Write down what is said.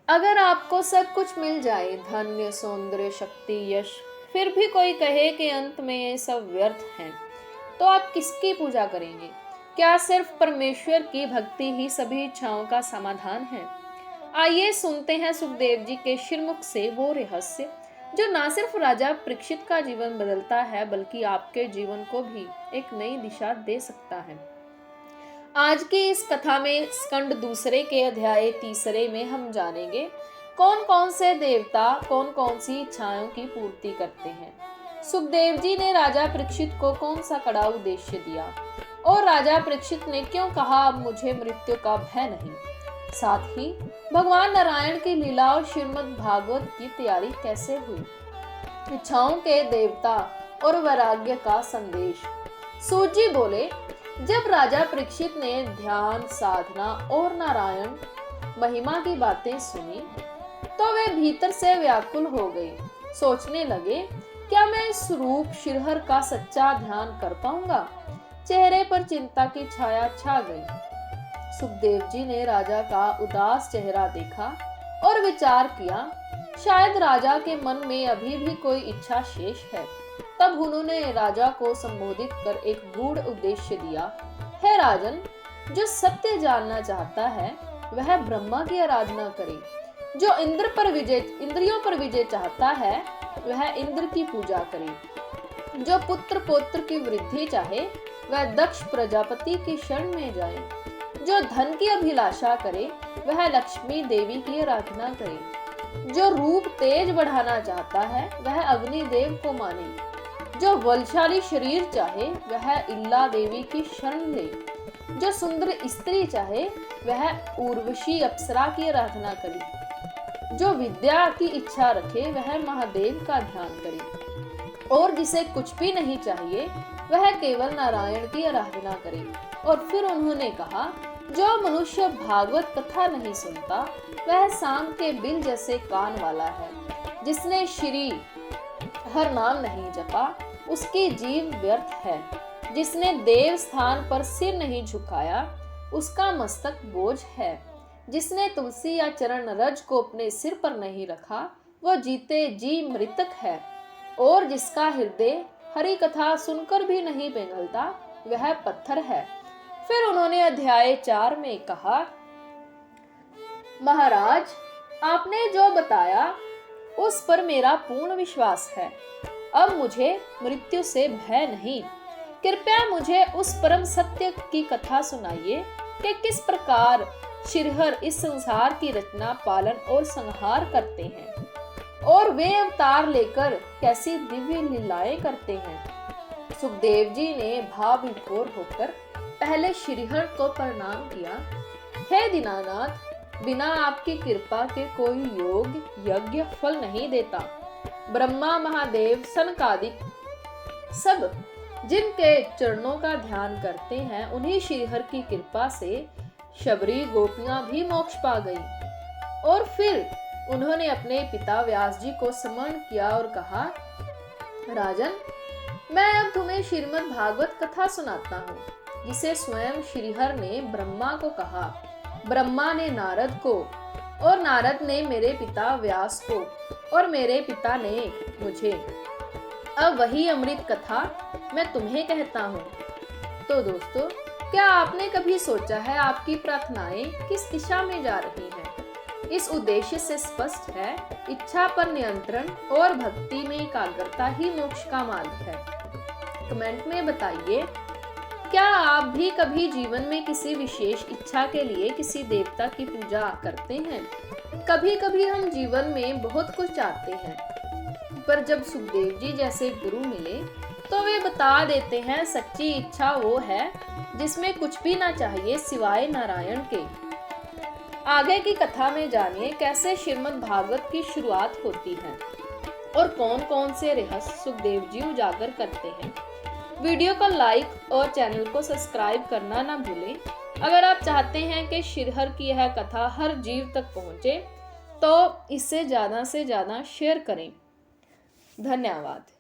अगर आपको सब कुछ मिल जाए, धन्य, सौंदर्य, शक्ति, यश, फिर भी कोई कहे कि अंत में ये सब व्यर्थ है, तो आप किसकी पूजा करेंगे? क्या सिर्फ परमेश्वर की भक्ति ही सभी इच्छाओं का समाधान है? आइए सुनते हैं सुखदेव जी के शिरमुख से वो रहस्य जो ना सिर्फ राजा परीक्षित का जीवन बदलता है, बल्कि आपके जीवन को भी एक नई दिशा दे सकता है। आज की इस कथा में स्कंद दूसरे के अध्याय तीसरे में हम जानेंगे कौन कौन से देवता कौन कौन सी इच्छाओं की पूर्ति करते हैं। सुखदेव जी ने राजा परीक्षित को कौन सा कड़ा उद्देश्य दिया और राजा परीक्षित ने क्यों कहा अब मुझे मृत्यु का भय नहीं। साथ ही भगवान नारायण की लीला और श्रीमद् भागवत की तैयारी कैसे हुई, इच्छाओं के देवता और वैराग्य का संदेश। सूत जी बोले, जब राजा परीक्षित ने ध्यान, साधना और नारायण महिमा की बातें सुनी तो वे भीतर से व्याकुल हो गए। सोचने लगे, क्या मैं इस रूप श्रीहर का सच्चा ध्यान कर पाऊंगा? चेहरे पर चिंता की छाया छा गई। सुखदेव जी ने राजा का उदास चेहरा देखा और विचार किया, शायद राजा के मन में अभी भी कोई इच्छा शेष है। तब उन्होंने राजा को संबोधित कर एक गूढ़ उद्देश्य दिया। हे राजन, जो सत्य जानना चाहता है वह ब्रह्मा की आराधना करे। जो इंद्रियों पर विजय चाहता है वह इंद्र की पूजा करे। जो पुत्र पौत्र की वृद्धि चाहे वह दक्ष प्रजापति की शरण में जाए। जो धन की अभिलाषा करे वह लक्ष्मी देवी की आराधना करे। जो रूप तेज बढ़ाना चाहता है वह अग्नि देव को माने। जो बलशाली शरीर चाहे वह इल्ला देवी की शरण ले। जो सुंदर स्त्री चाहे वह उर्वशी अप्सरा की आराधना करे। जो विद्या की इच्छा रखे वह महादेव का ध्यान करे। और जिसे कुछ भी नहीं चाहिए वह केवल नारायण की आराधना करे। और फिर उन्होंने कहा, जो मनुष्य भागवत कथा नहीं सुनता वह सांप के बिल जैसे कान वाला है। जिसने श्री हर नाम नहीं जपा उसकी जीव व्यर्थ है। जिसने देव स्थान पर सिर नहीं झुकाया उसका मस्तक बोझ है। जिसने तुलसी या चरण रज को अपने सिर पर नहीं रखा वह जीते जी मृतक है। और जिसका हृदय हरि कथा सुनकर भी नहीं पिघलता वह पत्थर है। फिर उन्होंने अध्याय 4 में कहा, महाराज, आपने जो बताया उस पर मेरा पूर्ण विश्वास है। अब मुझे मृत्यु से भय नहीं। कृपया मुझे उस परम सत्य की कथा सुनाइए कि किस प्रकार श्रीहर इस संसार की रचना, पालन और संहार करते हैं और वे अवतार लेकर कैसी दिव्य लीलाएं करते हैं। सुखदेव जी ने भाव विभोर होकर पहले श्रीहर को प्रणाम किया। हे दीनानाथ, बिना आपकी कृपा के कोई योग यज्ञ फल नहीं देता। ब्रह्मा, महादेव, सनकादिक सब जिनके चरणों का ध्यान करते हैं उन्हीं श्रीहर की कृपा से शबरी गोपियां भी मोक्ष पा गई। और फिर उन्होंने अपने पिता व्यास जी को स्मरण किया और कहा, राजन, मैं अब तुम्हें श्रीमद् भागवत कथा सुनाता हूँ, जिसे स्वयं श्रीहर ने ब्रह्मा को कहा, ब्रह्मा ने नारद को, और नारद ने मेरे पिता व्यास को, और मेरे पिता ने मुझे। अब वही अमृत कथा मैं तुम्हें कहता हूँ। तो दोस्तों, क्या आपने कभी सोचा है आपकी प्रार्थनाएं किस दिशा में जा रही हैं? इस उद्देश्य से स्पष्ट है, इच्छा पर नियंत्रण और भक्ति में एकाग्रता ही मोक्ष का मार्ग है। कमेंट में बताइए, क्या आप भी कभी जीवन में किसी विशेष इच्छा के लिए किसी देवता की पूजा करते हैं? कभी कभी हम जीवन में बहुत कुछ चाहते हैं, पर जब सुखदेव जी जैसे गुरु मिले तो वे बता देते हैं सच्ची इच्छा वो है जिसमें कुछ भी ना चाहिए सिवाय नारायण के। आगे की कथा में जानिए कैसे श्रीमद् भागवत की शुरुआत होती है और कौन कौन से रहस्य सुखदेव जी उजागर करते हैं। वीडियो को लाइक और चैनल को सब्सक्राइब करना ना भूलें। अगर आप चाहते हैं कि श्रीहर की यह कथा हर जीव तक पहुंचे तो इसे ज़्यादा से ज़्यादा शेयर करें। धन्यवाद।